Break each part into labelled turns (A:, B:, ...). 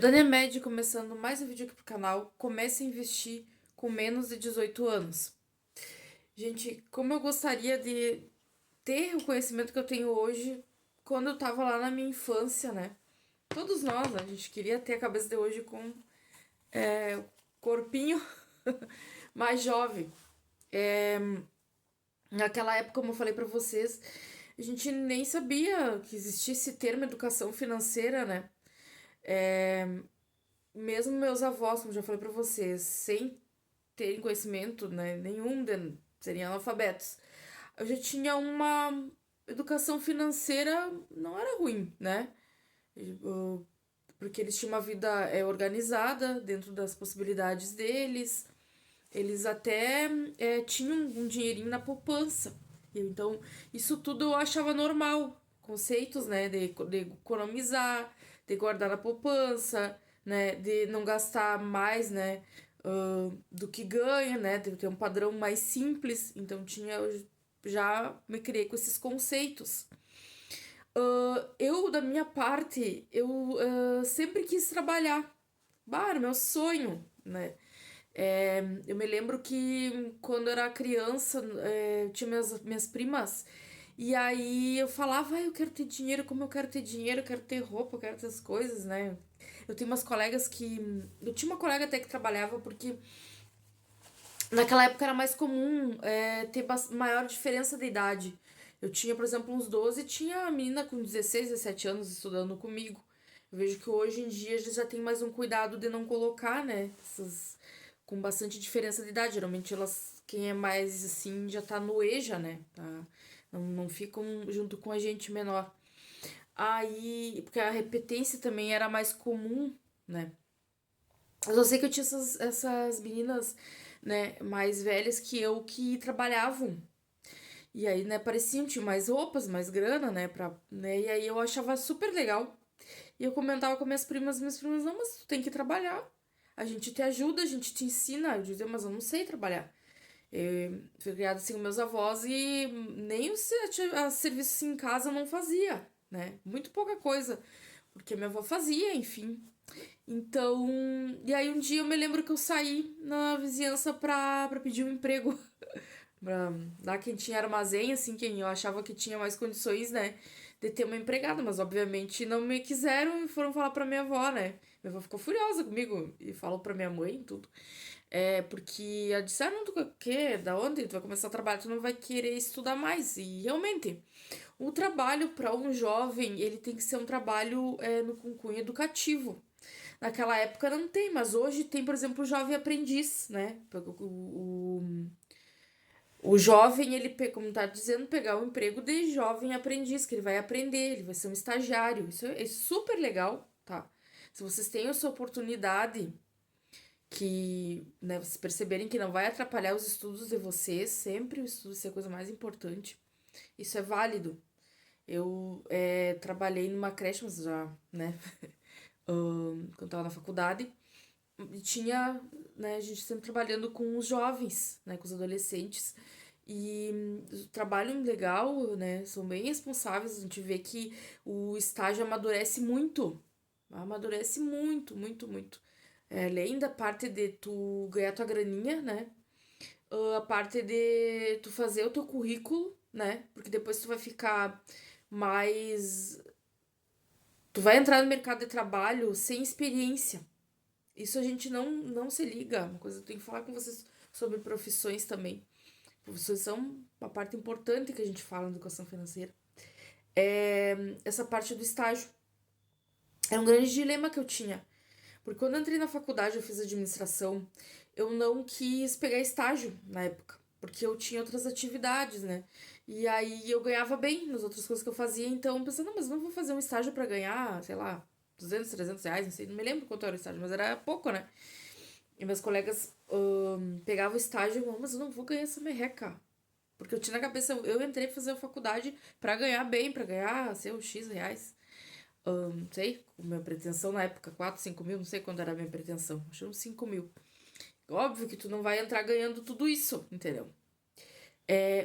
A: Dani Med começando mais um vídeo aqui pro canal. Comece a investir com menos de 18 anos. Gente, como eu gostaria de ter o conhecimento que eu tenho hoje quando eu tava lá na minha infância, né? Todos nós, né? A gente queria ter a cabeça de hoje com corpinho mais jovem. Naquela época, como eu falei pra vocês, a gente nem sabia que existia esse termo educação financeira, né? Mesmo meus avós, como já falei pra vocês, sem terem conhecimento, né, nenhum, seriam analfabetos. Eu já tinha uma educação financeira, não era ruim, né? Porque eles tinham uma vida organizada dentro das possibilidades deles. Eles até tinham um dinheirinho na poupança. Então, isso tudo eu achava normal. Conceitos, né? De economizar, de guardar na poupança, né? De não gastar mais, né? Do que ganha, né? De ter um padrão mais simples. Então, eu já me criei com esses conceitos. Da minha parte, eu sempre quis trabalhar. Bah, era meu sonho, né? Eu me lembro que quando eu era criança, eu tinha minhas primas, e aí eu falava, eu quero ter dinheiro, como eu quero ter dinheiro, eu quero ter roupa, eu quero ter as coisas, né? Eu tenho umas colegas que. Eu tinha uma colega até que trabalhava, porque naquela época era mais comum ter maior diferença de idade. Eu tinha, por exemplo, uns 12 e tinha a menina com 16, 17 anos estudando comigo. Eu vejo que hoje em dia eles já tem mais um cuidado de não colocar, né? Essas, com bastante diferença de idade. Geralmente quem é mais assim, já tá no EJA, né? Tá? Não ficam junto com a gente menor. Aí, porque a repetência também era mais comum, né? Eu só sei que eu tinha essas meninas, né, mais velhas que eu que trabalhavam. E aí, né, pareciam, tinham mais roupas, mais grana, né, e aí eu achava super legal. E eu comentava com minhas primas, não, mas tu tem que trabalhar. A gente te ajuda, a gente te ensina. Eu dizia, mas eu não sei trabalhar. Eu fui criada assim com meus avós e nem a serviço assim, em casa eu não fazia, né? Muito pouca coisa. Porque minha avó fazia, enfim. Então, e aí um dia eu me lembro que eu saí na vizinhança pra pedir um emprego. Lá quem tinha armazém, assim, quem eu achava que tinha mais condições, né, de ter uma empregada, mas obviamente não me quiseram e foram falar pra minha avó, né. Minha avó ficou furiosa comigo e falou pra minha mãe e tudo. Porque ela disse, não, tu quer? Da onde? Tu vai começar a trabalhar, tu não vai querer estudar mais. E realmente, o trabalho para um jovem, ele tem que ser um trabalho no com cunho educativo. Naquela época não tem, mas hoje tem, por exemplo, o jovem aprendiz, né? O jovem, ele, como tá dizendo, pegar o emprego de jovem aprendiz, que ele vai aprender, ele vai ser um estagiário. Isso é super legal, tá? Se vocês têm essa oportunidade, que, né, vocês perceberem que não vai atrapalhar os estudos de vocês, sempre o estudo ser a coisa mais importante. Isso é válido. Eu trabalhei numa creche, mas já, né, quando tava na faculdade, e tinha, né, a gente sempre trabalhando com os jovens, né, com os adolescentes. E o trabalho legal, né, são bem responsáveis. A gente vê que o estágio amadurece muito, muito, muito. Além da parte de tu ganhar tua graninha, né, a parte de tu fazer o teu currículo, né, porque depois tu vai ficar mais. Tu vai entrar no mercado de trabalho sem experiência. Isso a gente não se liga. Uma coisa que eu tenho que falar com vocês sobre profissões também. Profissões são uma parte importante que a gente fala na educação financeira. Essa parte do estágio. Era um grande dilema que eu tinha. Porque quando eu entrei na faculdade, eu fiz administração, eu não quis pegar estágio na época. Porque eu tinha outras atividades, né? E aí eu ganhava bem nas outras coisas que eu fazia. Então eu pensei, não, mas não vou fazer um estágio pra ganhar, sei lá, 200, 300 reais, não sei, não me lembro quanto era o estágio, mas era pouco, né? E meus colegas pegavam o estágio e eu, mas eu não vou ganhar essa merreca. Porque eu tinha na cabeça, eu entrei pra fazer a faculdade pra ganhar bem, pra ganhar, sei, os X reais. Não sei, minha pretensão na época, 4 5 mil, não sei quando era a minha pretensão. Acho uns 5 mil. Óbvio que tu não vai entrar ganhando tudo isso, entendeu?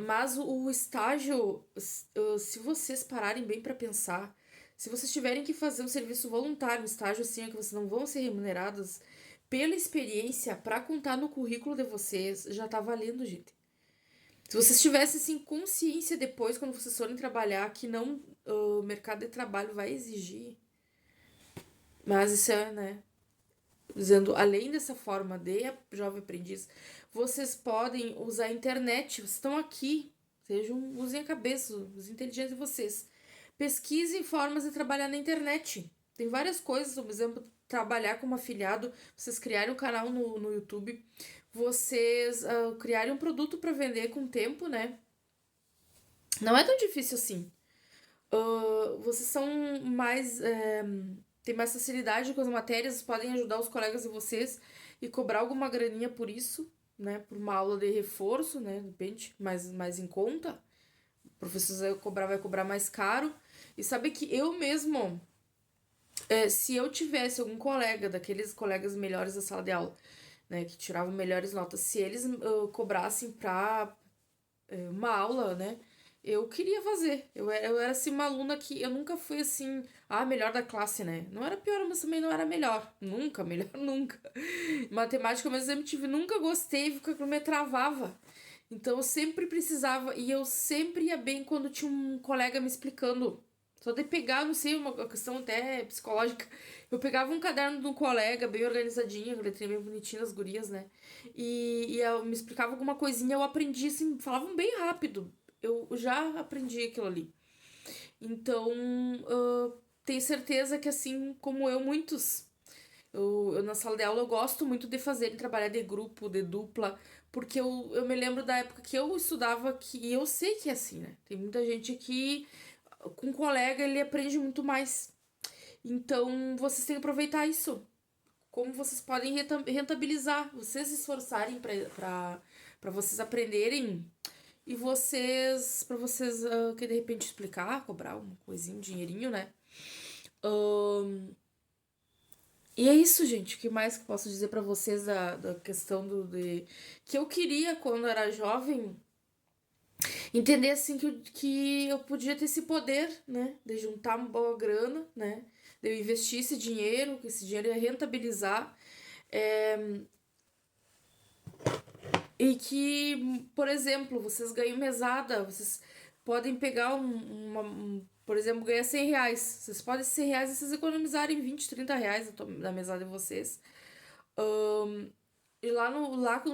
A: Mas o estágio, se vocês pararem bem pra pensar, Se vocês tiverem que fazer um serviço voluntário, um estágio assim, que vocês não vão ser remunerados, pela experiência, para contar no currículo de vocês, já tá valendo, gente. Se vocês tivessem, assim, consciência depois, quando vocês forem trabalhar, que não o mercado de trabalho vai exigir. Mas isso é, né? Dizendo, além dessa forma de jovem aprendiz, vocês podem usar a internet. Vocês estão aqui. Usem a cabeça, usem a inteligência de vocês. Pesquisem formas de trabalhar na internet. Tem várias coisas, por exemplo, trabalhar como afiliado, vocês criarem um canal no YouTube, vocês criarem um produto para vender com o tempo, né? Não é tão difícil assim. Vocês são mais. Tem mais facilidade com as matérias, podem ajudar os colegas de vocês e cobrar alguma graninha por isso, né? Por uma aula de reforço, né? De repente, mais em conta. O professor vai cobrar mais caro. E sabe que eu mesmo, se eu tivesse algum colega, daqueles colegas melhores da sala de aula, né? Que tiravam melhores notas, se eles cobrassem pra uma aula, né? Eu queria fazer. Eu era assim uma aluna que eu nunca fui assim, melhor da classe, né? Não era pior, mas também não era melhor. Nunca, melhor nunca. Matemática, mas eu tive, nunca gostei, porque aquilo me travava. Então eu sempre precisava, e eu sempre ia bem quando tinha um colega me explicando. Só de pegar, não sei, uma questão até psicológica. Eu pegava um caderno de um colega, bem organizadinho, com letrinha bem bonitinha, as gurias, né? E eu me explicava alguma coisinha, eu aprendi assim, falavam bem rápido. Eu já aprendi aquilo ali. Então, tenho certeza que assim como eu, muitos. Eu na sala de aula eu gosto muito de fazer, trabalhar de grupo, de dupla, porque eu me lembro da época que eu estudava que, e eu sei que é assim, né? Tem muita gente que com um colega ele aprende muito mais. Então, vocês têm que aproveitar isso. Como vocês podem rentabilizar, vocês se esforçarem para vocês aprenderem e para vocês que de repente explicar, cobrar uma coisinha, um dinheirinho, né? E é isso, gente. O que mais que eu posso dizer para vocês da questão que eu queria quando era jovem entender assim que eu podia ter esse poder, né? De juntar uma boa grana, né? De eu investir esse dinheiro, que esse dinheiro ia rentabilizar. E que, por exemplo, vocês ganham mesada, vocês podem pegar por exemplo, ganhar 100 reais. Vocês podem, 100 reais, vocês economizarem 20, 30 reais da mesada de vocês. E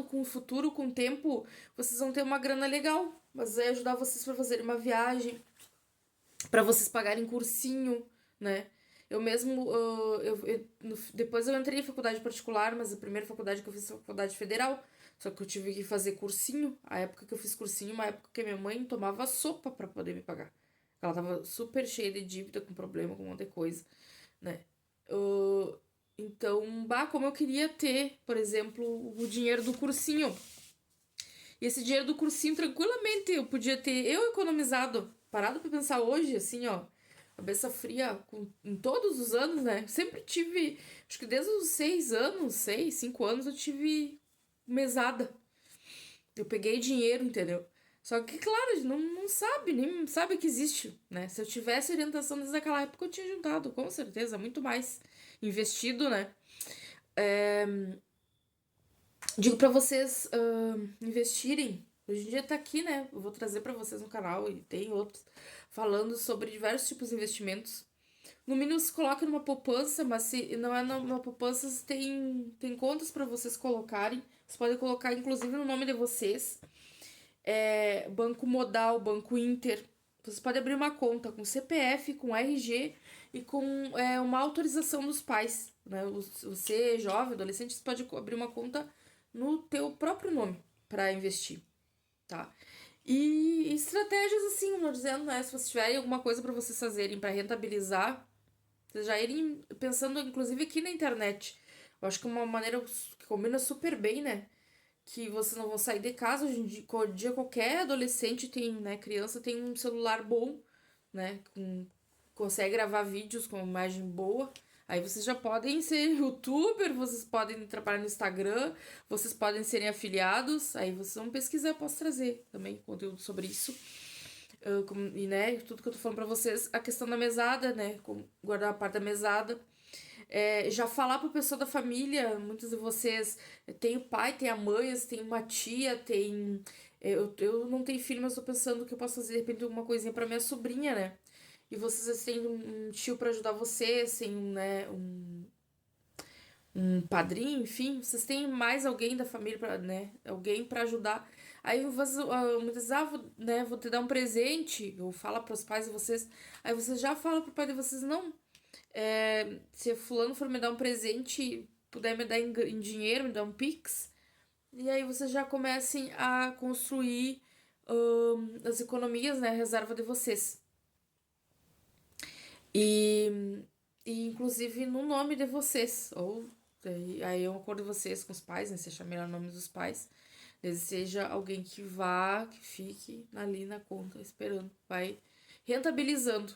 A: com o futuro, com o tempo, vocês vão ter uma grana legal. Mas vai ajudar vocês para fazerem uma viagem, para vocês pagarem cursinho, né? Eu mesmo, depois eu entrei em faculdade particular, mas a primeira faculdade que eu fiz foi a faculdade federal. Só que eu tive que fazer cursinho. A época que eu fiz cursinho, uma época que minha mãe tomava sopa para poder me pagar. Ela tava super cheia de dívida, com problema, com um monte de coisa, né? Então, como eu queria ter, por exemplo, o dinheiro do cursinho. E esse dinheiro do cursinho, tranquilamente, eu podia ter economizado. Parado pra pensar hoje, assim, ó. Cabeça fria em todos os anos, né? Sempre tive. Acho que desde os 6 anos, 5 anos, eu tive mesada. Eu peguei dinheiro, entendeu? Só que, claro, a gente não sabe, nem sabe que existe, né? Se eu tivesse orientação desde aquela época, eu tinha juntado, com certeza, muito mais investido, né? Digo pra vocês investirem. Hoje em dia tá aqui, né? Eu vou trazer pra vocês no canal e tem outros falando sobre diversos tipos de investimentos. No mínimo se coloca numa poupança, mas se não é numa poupança, tem contas pra vocês colocarem. Vocês podem colocar inclusive no nome de vocês. Banco Modal, Banco Inter. Vocês podem abrir uma conta com CPF, com RG e com uma autorização dos pais. Né? Você, jovem, adolescente, você pode abrir uma conta no teu próprio nome para investir, tá? E estratégias assim, como eu dizendo, né? Se vocês tiverem alguma coisa para vocês fazerem para rentabilizar, vocês já irem pensando, inclusive, aqui na internet. Eu acho que é uma maneira que combina super bem, né? Que vocês não vão sair de casa. Hoje em dia qualquer adolescente tem, né? Criança tem um celular bom, né? Consegue gravar vídeos com uma imagem boa. Aí vocês já podem ser youtuber, vocês podem trabalhar no Instagram, vocês podem serem afiliados. Aí vocês vão pesquisar, eu posso trazer também conteúdo sobre isso. E, né, tudo que eu tô falando pra vocês, a questão da mesada, né, guardar a parte da mesada. Já falar pra pessoa da família, muitos de vocês tem o pai, tem a mãe, tem uma tia, tem. Eu não tenho filho, mas tô pensando que eu posso fazer de repente alguma coisinha pra minha sobrinha, né? E vocês têm um tio pra ajudar vocês, tem né, um padrinho, enfim, vocês têm mais alguém da família para, né, alguém para ajudar. Aí vocês, muitas vezes, vou te dar um presente, ou fala para os pais de vocês, aí vocês já falam pro pai de vocês, não, se fulano for me dar um presente, puder me dar em dinheiro, me dar um pix, e aí vocês já comecem a construir as economias, né, a reserva de vocês. E, inclusive no nome de vocês, ou aí é um acordo de vocês com os pais, né? Você chama melhor o nome dos pais. Desde seja alguém que vá, que fique ali na conta, esperando, vai rentabilizando.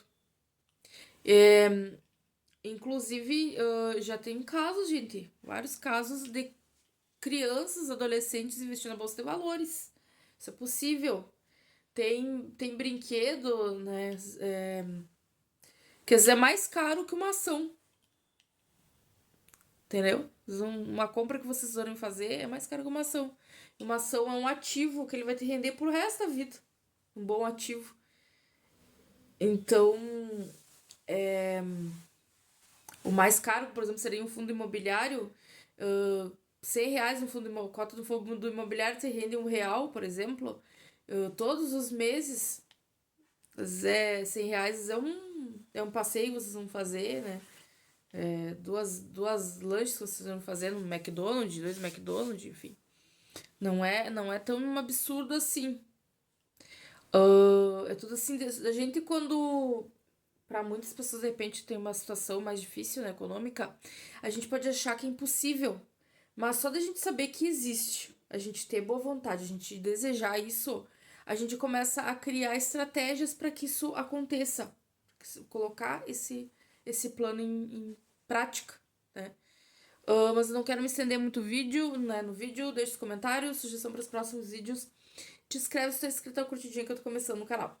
A: Inclusive, já tem casos, gente, vários casos de crianças, adolescentes investindo na bolsa de valores. Isso é possível. Tem brinquedo, né? Quer dizer, é mais caro que uma ação. Entendeu? Uma compra que vocês forem fazer é mais caro que uma ação. Uma ação é um ativo que ele vai te render pro resto da vida. Um bom ativo. Então, o mais caro, por exemplo, seria um fundo imobiliário. R$ 100 no fundo cota do fundo imobiliário te rende R$ 1, por exemplo. Todos os meses, R$ 100 é um passeio que vocês vão fazer, né? Duas lanches que vocês vão fazer no McDonald's, 2 McDonald's, enfim. Não é tão absurdo assim. É tudo assim, a gente quando, para muitas pessoas de repente tem uma situação mais difícil, né, econômica, a gente pode achar que é impossível, mas só da gente saber que existe, a gente ter boa vontade, a gente desejar isso, a gente começa a criar estratégias para que isso aconteça, colocar esse plano em prática, né? Mas eu não quero me estender muito vídeo, né? No vídeo, deixa os comentários, sugestão para os próximos vídeos. Te inscreve se tu é inscrito ao curtidinho que eu tô começando no canal.